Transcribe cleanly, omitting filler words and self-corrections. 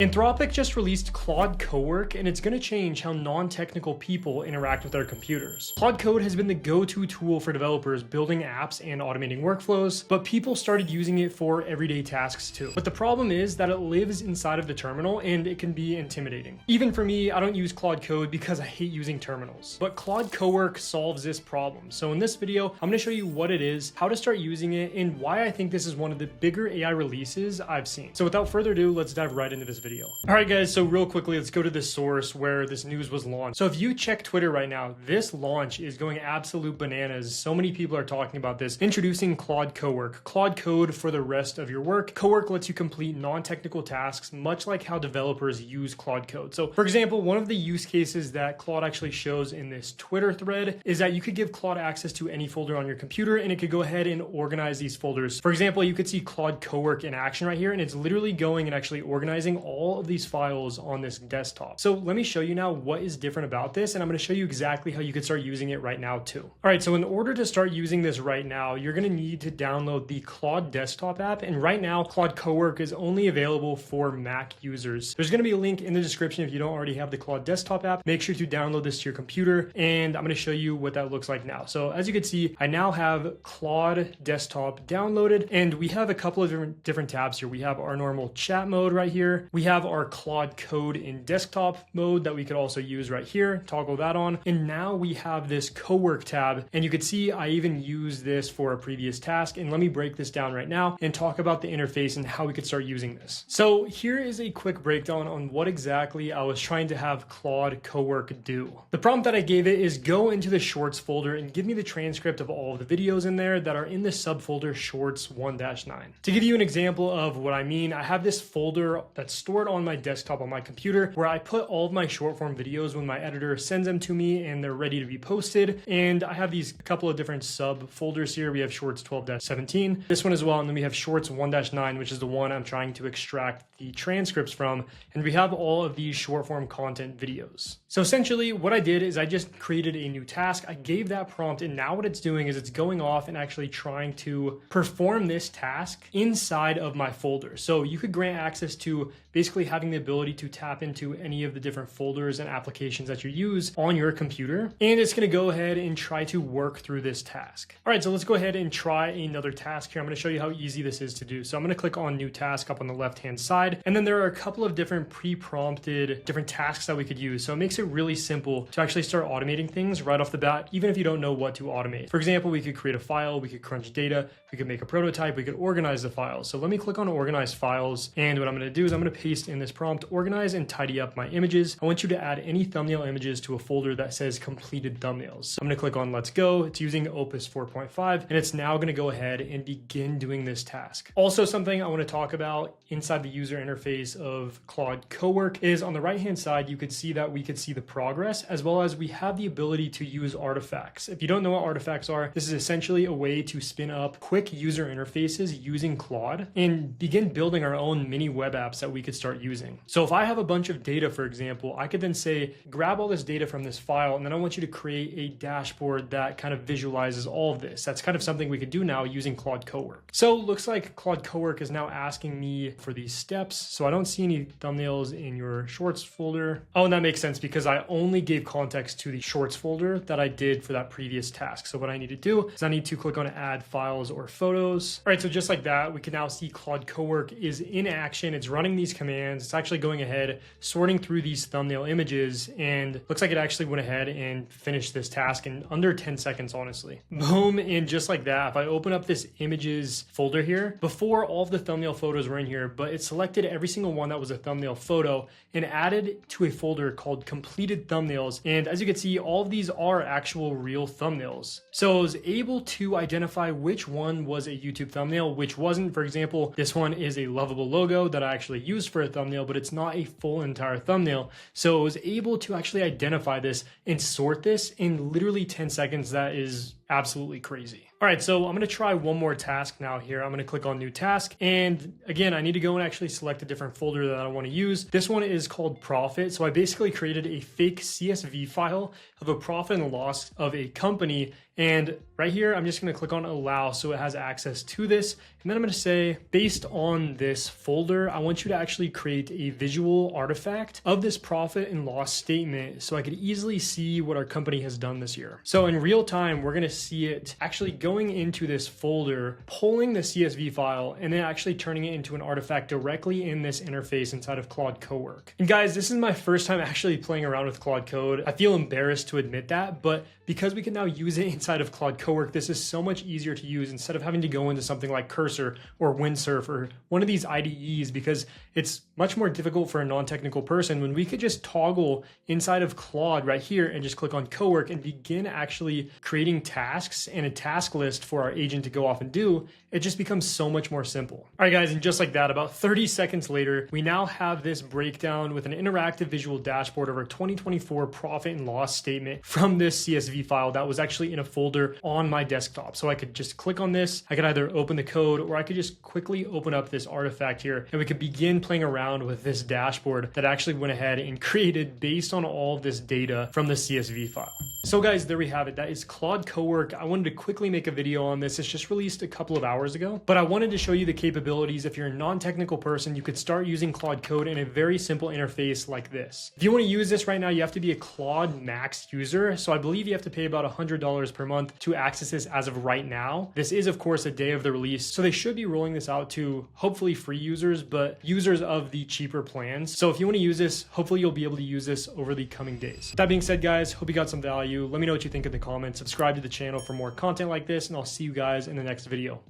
Anthropic just released Claude Cowork, and it's going to change how non-technical people interact with their computers. Claude Code has been the go-to tool for developers building apps and automating workflows, but people started using it for everyday tasks too. But the problem is that it lives inside of the terminal and it can be intimidating. Even for me, I don't use Claude Code because I hate using terminals. But Claude Cowork solves this problem. So in this video, I'm going to show you what it is, how to start using it, and why I think this is one of the bigger AI releases I've seen. So without further ado, let's dive right into this video. All right, guys, so real quickly, let's go to the source where this news was launched. So if you check Twitter right now, this launch is going absolute bananas. So many people are talking about this. Introducing Claude Cowork, Claude Code for the rest of your work. Cowork lets you complete non-technical tasks, much like how developers use Claude Code. So for example, one of the use cases that Claude actually shows in this Twitter thread is that you could give Claude access to any folder on your computer and it could go ahead and organize these folders. For example, you could see Claude Cowork in action right here, and it's literally going and actually organizing all of these files on this desktop. So let me show you now what is different about this, and I'm going to show you exactly how you could start using it right now too. All right, so in order to start using this right now, you're going to need to download the Claude desktop app, and right now Claude Cowork is only available for Mac users. There's going to be a link in the description if you don't already have the Claude desktop app. Make sure to download this to your computer, and I'm going to show you what that looks like now. So as you can see, I now have Claude desktop downloaded, and we have a couple of different tabs here. We have our normal chat mode right here. We have our Claude Code in desktop mode that we could also use right here, toggle that on. And now we have this Cowork tab, and you can see I even used this for a previous task. And let me break this down right now and talk about the interface and how we could start using this. So here is a quick breakdown on what exactly I was trying to have Claude Cowork do. The prompt that I gave it is go into the shorts folder and give me the transcript of all of the videos in there that are in the subfolder shorts 1-9. To give you an example of what I mean, I have this folder that's stored on my desktop on my computer where I put all of my short form videos when my editor sends them to me and they're ready to be posted. And I have these couple of different subfolders here. We have shorts 12-17, this one as well, and then we have shorts 1-9, which is the one I'm trying to extract the transcripts from. And we have all of these short form content videos. So essentially what I did is I just created a new task. I gave that prompt, and now what it's doing is it's going off and actually trying to perform this task inside of my folder. So you could grant access to basically having the ability to tap into any of the different folders and applications that you use on your computer. And it's going to go ahead and try to work through this task. All right, so let's go ahead and try another task here. I'm going to show you how easy this is to do. So I'm going to click on new task up on the left-hand side. And then there are a couple of different pre-prompted different tasks that we could use. So it makes it really simple to actually start automating things right off the bat, even if you don't know what to automate. For example, we could create a file, we could crunch data, we could make a prototype, we could organize the files. So let me click on organize files. And what I'm going to do is I'm going to paste in this prompt, organize and tidy up my images. I want you to add any thumbnail images to a folder that says completed thumbnails. So I'm going to click on let's go. It's using Opus 4.5, and it's now going to go ahead and begin doing this task. Also, something I want to talk about inside the user interface of Claude Cowork is on the right hand side, you could see that we could see the progress, as well as we have the ability to use artifacts. If you don't know what artifacts are, this is essentially a way to spin up quick user interfaces using Claude and begin building our own mini web apps that we could start using. So if I have a bunch of data, for example, I could then say, grab all this data from this file, and then I want you to create a dashboard that kind of visualizes all of this. That's kind of something we could do now using Claude Cowork. So it looks like Claude Cowork is now asking me for these steps. So I don't see any thumbnails in your shorts folder. Oh, and that makes sense because I only gave context to the shorts folder that I did for that previous task. So what I need to do is I need to click on add files or photos. All right, so just like that, we can now see Claude Cowork is in action. It's running these commands. It's actually going ahead, sorting through these thumbnail images, and looks like it actually went ahead and finished this task in under 10 seconds, honestly. Boom, and just like that, if I open up this images folder here, before all of the thumbnail photos were in here, but it selected every single one that was a thumbnail photo and added to a folder called completed thumbnails. And as you can see, all of these are actual real thumbnails. So I was able to identify which one was a YouTube thumbnail, which wasn't. For example, this one is a lovable logo that I actually used for a thumbnail, but it's not a full entire thumbnail. So I was able to actually identify this and sort this in literally 10 seconds. That is absolutely crazy. All right, so I'm going to try one more task now here. I'm going to click on new task. And again, I need to go and actually select a different folder that I want to use. This one is called profit. So I basically created a fake CSV file of a profit and loss of a company And right here, I'm just gonna click on allow so it has access to this. And then I'm gonna say, based on this folder, I want you to actually create a visual artifact of this profit and loss statement so I could easily see what our company has done this year. So in real time, we're gonna see it actually going into this folder, pulling the CSV file, and then actually turning it into an artifact directly in this interface inside of Claude Cowork. And guys, this is my first time actually playing around with Claude Code. I feel embarrassed to admit that, but because we can now use it inside of Claude Cowork, this is so much easier to use instead of having to go into something like Cursor or Windsurf or one of these IDEs, because it's much more difficult for a non-technical person when we could just toggle inside of Claude right here and just click on Cowork and begin actually creating tasks and a task list for our agent to go off and do. It just becomes so much more simple. All right, guys, and just like that, about 30 seconds later, we now have this breakdown with an interactive visual dashboard of our 2024 profit and loss statement from this CSV file that was actually in a folder on my desktop. So I could just click on this. I could either open the code or I could just quickly open up this artifact here and we could begin playing around with this dashboard that actually went ahead and created based on all of this data from the CSV file. So guys, there we have it. That is Claude Cowork. I wanted to quickly make a video on this. It's just released a couple of hours ago, but I wanted to show you the capabilities. If you're a non-technical person, you could start using Claude Code in a very simple interface like this. If you want to use this right now, you have to be a Claude Max user. So I believe you have to pay about $100 per month to access this as of right now. This is of course a day of the release. So they should be rolling this out to hopefully free users, but users of the cheaper plans. So if you want to use this, hopefully you'll be able to use this over the coming days. That being said, guys, hope you got some value. Let me know what you think in the comments. Subscribe to the channel for more content like this, and I'll see you guys in the next video.